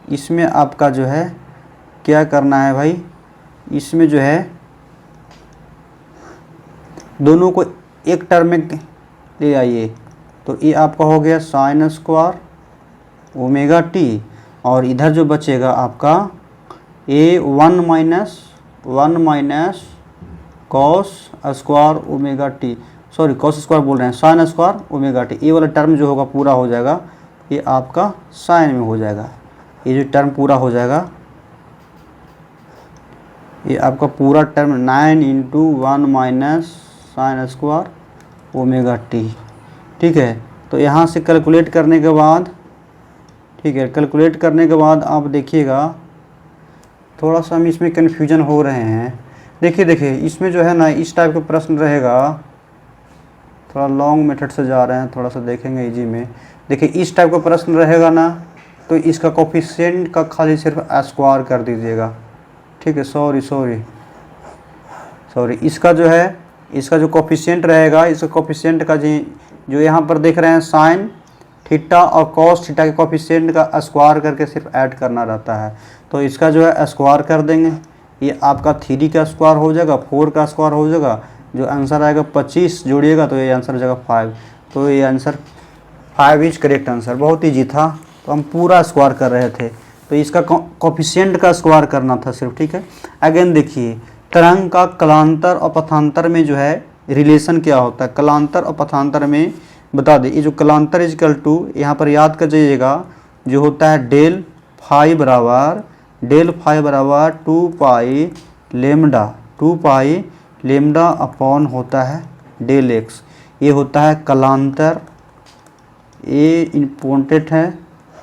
इसमें आपका जो है क्या करना है भाई, इसमें जो है दोनों को एक टर्म में ले आइए, तो ये आपका हो गया sin स्क्वायर ओमेगा टी, और इधर जो बचेगा आपका ये 1 minus cos square omega T, sorry cos square बोल रहे हैं, sin स्क्वायर ओमेगा टी। ये वाला टर्म जो होगा पूरा हो जाएगा, ये आपका sin में हो जाएगा, ये जो टर्म पूरा हो जाएगा, ये आपका पूरा term 9 into 1 minus sin square omega T, ठीक है। तो यहाँ से कैलकुलेट करने के बाद, ठीक है, कैलकुलेट करने के बाद आप देखिएगा, थोड़ा सा हम इसमें कन्फ्यूजन हो रहे हैं। देखिए इसमें जो है ना, इस टाइप का प्रश्न रहेगा, थोड़ा लॉन्ग मेथड से जा रहे हैं, थोड़ा सा देखेंगे इजी में। देखिए इस टाइप का प्रश्न रहेगा ना, तो इसका कोफिशिएंट का खाली सिर्फ स्क्वायर कर दीजिएगा, ठीक है। सॉरी इसका जो है, इसका जो कोफिशिएंट रहेगा, इसका कोफिशिएंट का जो यहाँ पर देख रहे हैं साइन थीटा और कॉस थीटा के कोफिशिएंट का स्क्वायर करके सिर्फ ऐड करना रहता है। तो इसका जो है स्क्वायर कर देंगे, ये आपका 3 का स्क्वायर हो जाएगा, 4 का स्क्वायर हो जाएगा, जो आंसर आएगा 25 जोड़िएगा तो ये आंसर हो जाएगा 5। तो ये आंसर 5 इज करेक्ट आंसर। बहुत ईजी था, तो हम पूरा स्क्वायर कर रहे थे, तो इसका कोफिशिएंट का स्क्वायर करना था सिर्फ, ठीक है। अगेन देखिए, तरंग का कलांतर और पथांतर में जो है रिलेशन क्या होता है, कलांतर और पथांतर में बता दें। ये जो कलांतर इजकल टू, यहाँ पर याद कर जाइएगा, जो होता है डेल फाई बराबर 2 पाई लेमडा अपॉन होता है डेल एक्स। ये होता है कलांतर, ये इम्पोर्टेंट है,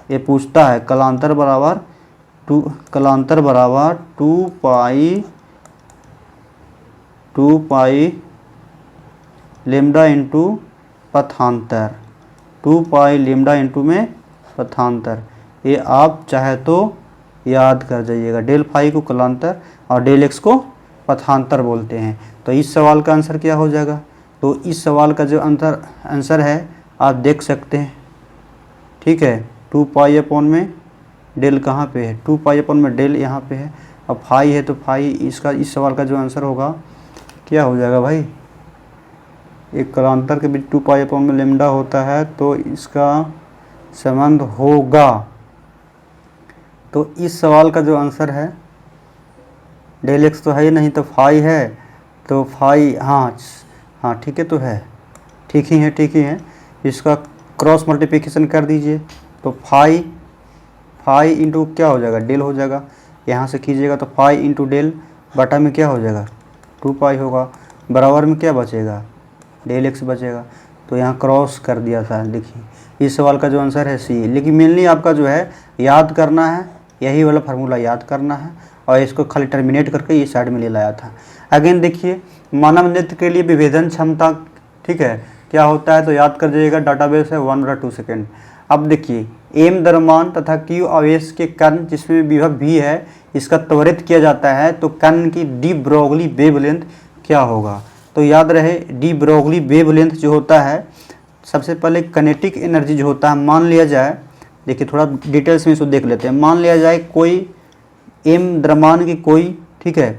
ये पूछता है कलांतर बराबर 2 पाई 2 पाई लेमडा इंटू पथांतर, 2 पाई लेमडा इंटू में पथांतर। ये आप चाहे तो याद कर जाइएगा। डेल फाई को कालांतर और डेल एक्स को पथांतर बोलते हैं। तो इस सवाल का आंसर क्या हो जाएगा? तो इस सवाल का जो आंसर है आप देख सकते हैं, ठीक है। 2 पाई अपॉन में डेल कहाँ पे है? 2 पाई अपॉन में डेल यहाँ पे है। अब फाई है तो फाई, इसका इस सवाल का जो आंसर होगा क्या हो जाएगा भाई? एक कालांतर के बीच 2 पाई अपॉन में लेमडा होता है तो इसका संबंध होगा। तो इस सवाल का जो आंसर है, डेल एक्स तो है ही नहीं तो फाई है, तो फाई हाँ ठीक है, तो है, ठीक ही है। इसका क्रॉस मल्टीप्लिकेशन कर दीजिए तो फाई इंटू क्या हो जाएगा? डेल हो जाएगा। यहाँ से कीजिएगा तो फाई इंटू डेल बटा में क्या हो जाएगा? 2 पाई होगा। बराबर में क्या बचेगा? डेल एक्स बचेगा। तो यहाँ क्रॉस कर दिया था। देखिए इस सवाल का जो आंसर है सी। लेकिन मेनली आपका जो है याद करना है, यही वाला फार्मूला याद करना है और इसको खाली टर्मिनेट करके ये साइड में ले लाया था। अगेन देखिए, मानव नेत्र के लिए विभेदन क्षमता, ठीक है, क्या होता है? तो याद कर जाइएगा, डाटाबेस है 1/2 सेकेंड। अब देखिए, एम द्रव्यमान तथा क्यू आवेश के कण जिसमें विभव भी है, इसका त्वरित किया जाता है तो कण की डी ब्रोगली वेवलेंथ क्या होगा? तो याद रहे, डी ब्रोगली वेवलेंथ जो होता है, सबसे पहले कनेटिक एनर्जी जो होता है, मान लिया जाए, देखिए थोड़ा डिटेल्स में इसको देख लेते हैं। मान लिया जाए कोई एम द्रव्यमान की कोई, ठीक है,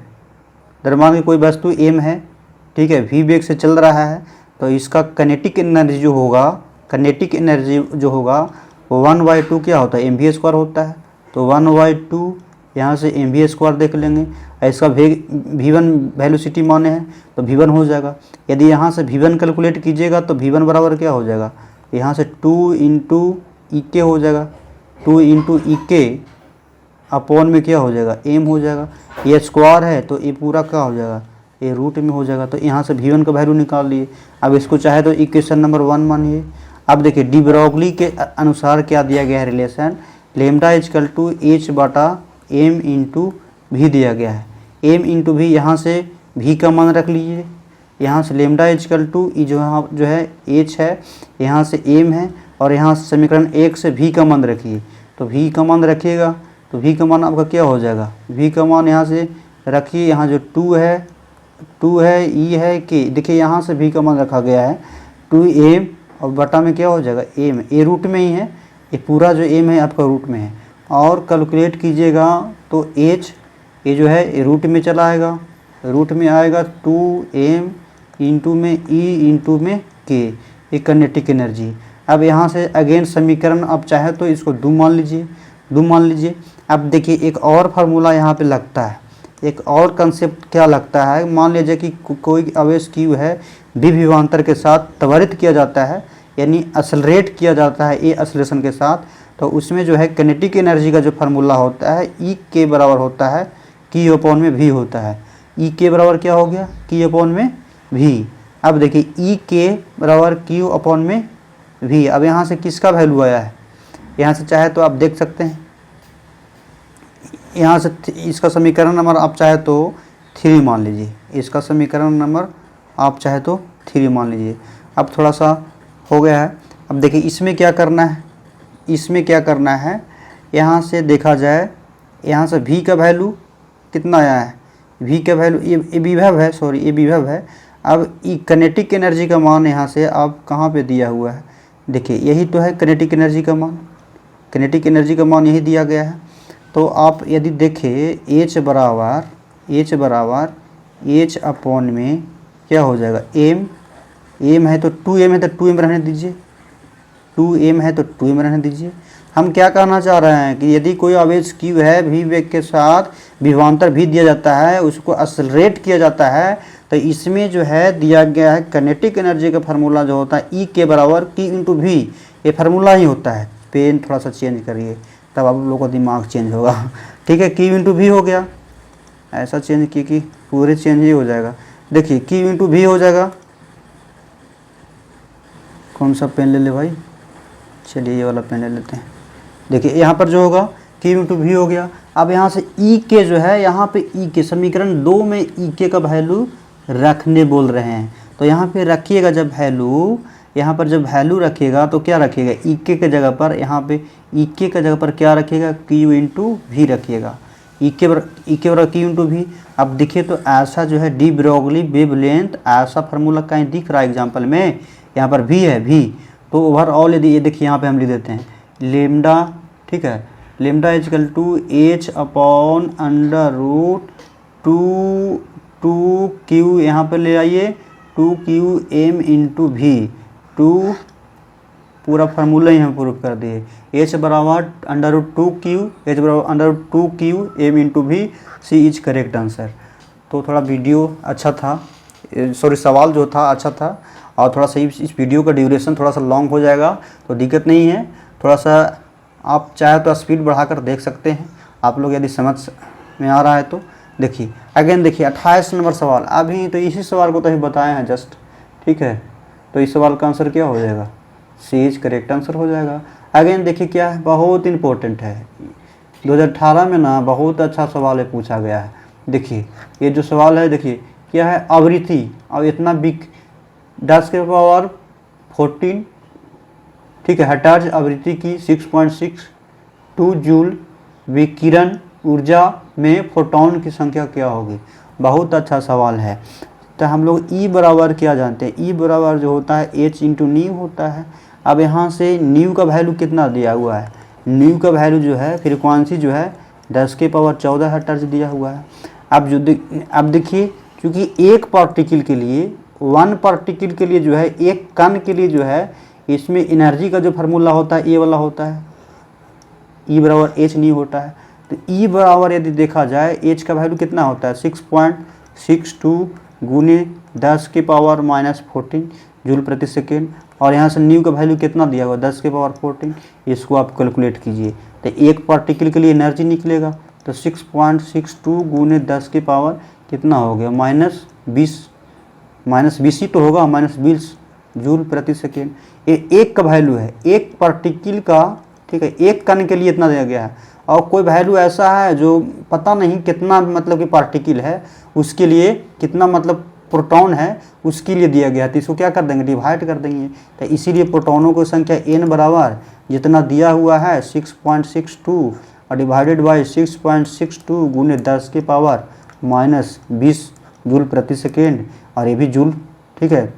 द्रव्यमान की कोई वस्तु एम है, ठीक है, वी वेग से चल रहा है, तो इसका कनेटिक एनर्जी जो होगा, वो 1/2 क्या होता है? mv² होता है। तो 1/2 यहाँ से mv² देख लेंगे। इसका v1 वेलोसिटी माने हैं तो v1 हो जाएगा। यदि यहाँ से v1 कैलकुलेट कीजिएगा तो v1 बराबर क्या हो जाएगा? यहाँ से 2 इंटू EK हो जाएगा। 2 इंटू EK अपॉन में क्या हो जाएगा? m हो जाएगा। ये स्क्वायर है तो ये पूरा क्या हो जाएगा? ये रूट में हो जाएगा। तो यहाँ से v1 का वैल्यू निकाल लिए। अब इसको चाहे तो इक्वेशन नंबर 1 मानिए। अब देखिए, डी ब्रोगली के अनुसार क्या दिया गया है relation? Lambda equal to H बटा एम इंटू भी दिया गया है। एम इंटू भी, यहाँ से भी का मान रख लीजिए, यहाँ से लेमडा इजकल टू जो है एच है, यहाँ से एम है, और यहाँ समीकरण 1 से भी का मान रखिए। तो भी का मान रखिएगा तो भी का मान आपका क्या हो जाएगा? भी का मान यहाँ से रखिए, यहाँ जो 2 है, ई है कि, देखिए यहाँ से भी का मान रखा गया है 2m और बटा में क्या हो जाएगा? एम। ए रूट में ही है, ये पूरा जो एम है आपका रूट में है। और कैलकुलेट कीजिएगा तो एच, ये जो है ये रूट में चला आएगा, रूट में आएगा 2m इंटू में ई इंटू में के, ये कनेटिक एनर्जी। अब यहाँ से अगेन समीकरण, अब चाहे तो इसको 2 मान लीजिए। अब देखिए, एक और फार्मूला यहाँ पे लगता है, एक और कंसेप्ट क्या लगता है? मान लीजिए कि कोई आवेश क्यू है, विभवांतर के साथ त्वरित किया जाता है, यानी एक्सेलरेट किया जाता है ए एक्सेलरेशन के साथ, तो उसमें जो है किनेटिक एनर्जी का जो फार्मूला होता है ई के बराबर होता है क्यू अपॉन में भी होता है। ई के बराबर क्या हो गया? क्यू अपॉन में भी। अब देखिए, ई के बराबर क्यू अपॉन में भी। अब यहाँ से किसका वैल्यू आया है? यहाँ से चाहे तो आप देख सकते हैं, यहाँ से इसका समीकरण नंबर आप चाहे तो 3 मान लीजिए, इसका समीकरण नंबर आप चाहे तो 3 मान लीजिए। अब थोड़ा सा हो गया है। अब देखिए, इसमें क्या करना है, यहाँ से देखा जाए, यहाँ से v का वैल्यू कितना आया है? v का वैल्यू, ये विभव है, सॉरी ये विभव है। अब ये कनेटिक एनर्जी का मान यहाँ से आप कहाँ पे दिया हुआ है? देखिए, यही तो है कनेटिक एनर्जी का मान, कनेटिक एनर्जी का मान यही दिया गया है। तो आप यदि देखें H बराबर H अपॉन में क्या हो जाएगा? m है तो 2m है तो 2m रहने दीजिए, 2m है तो 2m रहने दीजिए। हम क्या कहना चाह रहे हैं कि यदि कोई आवेश q है, v वेग के साथ विभवांतर भी दिया जाता है, उसको एक्सेलरेट किया जाता है, तो इसमें जो है दिया गया है कनेटिक एनर्जी का फार्मूला जो होता है E के बराबर Q इंटू भी, ये फार्मूला ही होता है। पेन थोड़ा सा चेंज करिए तब आप लोगों का दिमाग चेंज होगा, ठीक है। Q इंटू भी हो गया, ऐसा चेंज किए कि पूरे चेंज ही हो जाएगा। देखिए, Q इंटू भी हो जाएगा। कौन सा पेन ले ले भाई? चलिए ये वाला पेन ले लेते हैं। देखिए, यहाँ पर जो होगा Q इंटू भी हो गया। अब यहाँ से E के जो है, यहाँ पे E के समीकरण 2 में E के का वैल्यू रखने बोल रहे हैं। तो यहाँ पे रखिएगा जब वैल्यू, यहाँ पर जब वैल्यू रखिएगा तो क्या रखिएगा, ईके के जगह पर, यहाँ पे ईके के जगह पर क्या रखिएगा, क्यू इंटू वी रखिएगा। ईके बराबर क्यू इंटू वी। अब देखिए तो ऐसा जो है डी ब्रोगली वेवलेंथ, ऐसा फार्मूला कहीं दिख रहा है एग्जाम्पल में, यहाँ पर वी है वी। तो ओवरऑल यदि ये देखिए यहाँ पे हम लिख देते हैं लेमडा, ठीक है, lambda equal to H upon under root two Q, यहाँ पर ले आइए 2q m इंटू वी, टू पूरा फार्मूला ही हम प्रूव कर दिए। एच बराबर अंडर रूट 2q, एच बराबर under root 2q m into V, C is correct answer. तो थोड़ा वीडियो अच्छा था, सॉरी सवाल जो था अच्छा था, और थोड़ा सा इस वीडियो का ड्यूरेशन थोड़ा सा लॉन्ग हो जाएगा तो दिक्कत नहीं है, थोड़ा सा आप चाहे तो स्पीड बढ़ाकर देख सकते हैं, आप लोग यदि समझ में आ रहा है तो। देखिए अगेन देखिए 28 नंबर सवाल, अभी तो इसी सवाल को तो अभी बताए हैं जस्ट, ठीक है। तो इस सवाल का आंसर क्या हो जाएगा, सी इज करेक्ट आंसर हो जाएगा। अगेन देखिए क्या है, बहुत इंपॉर्टेंट है, 2018 में ना बहुत अच्छा सवाल है पूछा गया है। देखिए ये जो सवाल है, देखिए क्या है, आवृत्ति, और इतना बिग 10 के पावर 14, ठीक है, हर्ट्ज आवृत्ति की 6.62 जूल विकिरण ऊर्जा में फोटोन की संख्या क्या होगी। बहुत अच्छा सवाल है। तो हम लोग ई बराबर क्या जानते हैं, ई बराबर जो होता है एच इंटू न्यू होता है। अब यहाँ से न्यू का वैल्यू कितना दिया हुआ है, न्यू का वैल्यू जो है फ्रीक्वेंसी जो है 10 के पावर 14 हर्ट्ज दिया हुआ है। अब देखिए क्योंकि एक पार्टिकल के लिए, वन पार्टिकल के लिए जो है, एक कण के लिए जो है, इसमें एनर्जी का जो फार्मूला होता है ये वाला होता है, ई बराबर एच न्यू होता है। तो ई बराबर यदि देखा जाए, एच का वैल्यू कितना होता है 6.62 गुने 10 के पावर -14 जूल प्रति सेकेंड, और यहाँ से न्यू का वैल्यू कितना दिया हुआ 10 के पावर 14, इसको आप कैलकुलेट कीजिए। तो एक पार्टिकल के लिए एनर्जी निकलेगा, तो 6.62 गुने 10 के पावर कितना हो गया -20 ही तो होगा, -20 जूल प्रति सेकेंड। ये एक का वैल्यू है, एक पार्टिकल का, ठीक है, एक कण के लिए इतना दिया गया है। और कोई वैल्यू ऐसा है जो पता नहीं कितना मतलब कि पार्टिकल है, उसके लिए कितना मतलब प्रोटॉन है उसके लिए दिया गया है, तो इसको क्या कर देंगे, डिवाइड कर देंगे। तो इसीलिए प्रोटॉनों की संख्या n बराबर जितना दिया हुआ है 6.62 और डिवाइडेड बाई 6.62 गुने 10 के पावर -20 जूल प्रति सेकेंड, और ये भी जूल, ठीक है,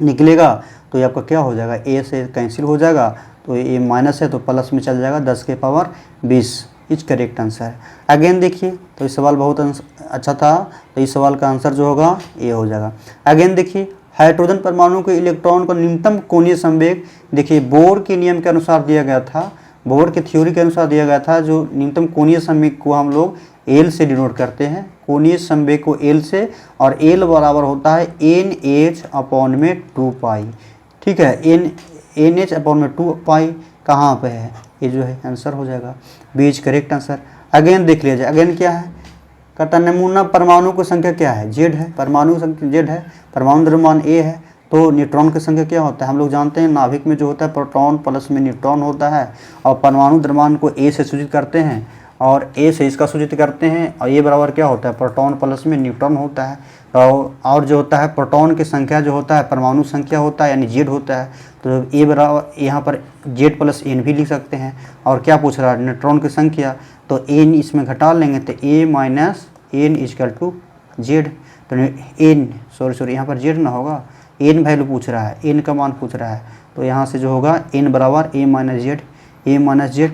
निकलेगा। तो ये आपका क्या हो जाएगा, ए से कैंसिल हो जाएगा, तो ये माइनस है तो प्लस में चल जाएगा, 10 के power 20 is correct answer. Again देखिए तो ये सवाल बहुत अच्छा था, तो इस सवाल का आंसर जो होगा ये हो जाएगा। अगेन देखिए हाइड्रोजन परमाणु के इलेक्ट्रॉन का न्यूनतम कोणीय संवेग, देखिए बोर के नियम के अनुसार दिया गया था, बोर के थ्योरी के अनुसार दिया गया था, जो न्यूनतम कोणीय संवेग को हम लोग एल से डिनोट करते हैं, कोणीय संवेग को एल से, और एल बराबर होता है एन एच अपॉन में 2 पाई, ठीक है, एन एच अपॉन में 2 पाई कहाँ पे है, ये जो है आंसर हो जाएगा, बीच करेक्ट आंसर। अगेन देख लीजिए, अगेन क्या है, कहता नमूना परमाणु की संख्या क्या है, जेड है, परमाणु की संख्या जेड है, परमाणु द्रव्यमान ए है, तो न्यूट्रॉन की संख्या क्या होता है, हम लोग जानते हैं नाभिक में जो होता है प्रोटॉन प्लस में न्यूट्रॉन होता है, और परमाणु द्रव्यमान को ए से सूचित करते हैं और ए से इसका सूचित करते हैं, और ये बराबर क्या होता है, प्रोटॉन प्लस में न्यूट्रॉन होता है। और जो होता है प्रोटॉन की संख्या जो होता है परमाणु संख्या होता है, यानी जेड होता है, तो ए बराबर यहाँ पर जेड प्लस एन भी लिख सकते हैं। और क्या पूछ रहा है, न्यूट्रॉन की संख्या, तो एन इसमें घटा लेंगे तो A minus N equal to Z, तो एन सॉरी यहाँ पर जेड ना होगा, एन वैल्यू पूछ रहा है, एन का मान पूछ रहा है, तो यहाँ से जो होगा एन बराबर A minus Z,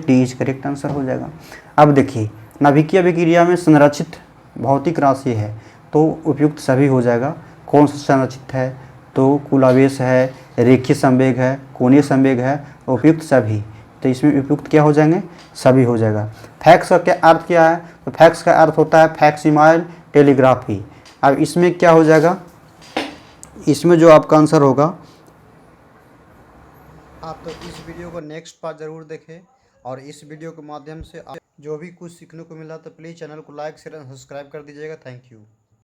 D is correct answer हो जाएगा। अब देखिए नाभिकीय अभिक्रिया में संरक्षित भौतिक राशि है, तो उपयुक्त सभी हो जाएगा। कौन सा संरक्षित है, तो कुल आवेश है, रेखीय संवेग है, कोणीय संवेग है, उपयुक्त सभी, तो इसमें उपयुक्त क्या हो जाएंगे, सभी हो जाएगा। फैक्स का क्या अर्थ क्या है, तो फैक्स का अर्थ होता है फैक्सिमाइल टेलीग्राफी। अब इसमें क्या हो जाएगा, इसमें जो आपका आंसर होगा, आप तो इस वीडियो को नेक्स्ट पार्ट ज़रूर देखें, और इस वीडियो के माध्यम से जो भी कुछ सीखने को मिला तो प्लीज़ चैनल को लाइक शेयर एंड सब्सक्राइब कर दीजिएगा। Thank you.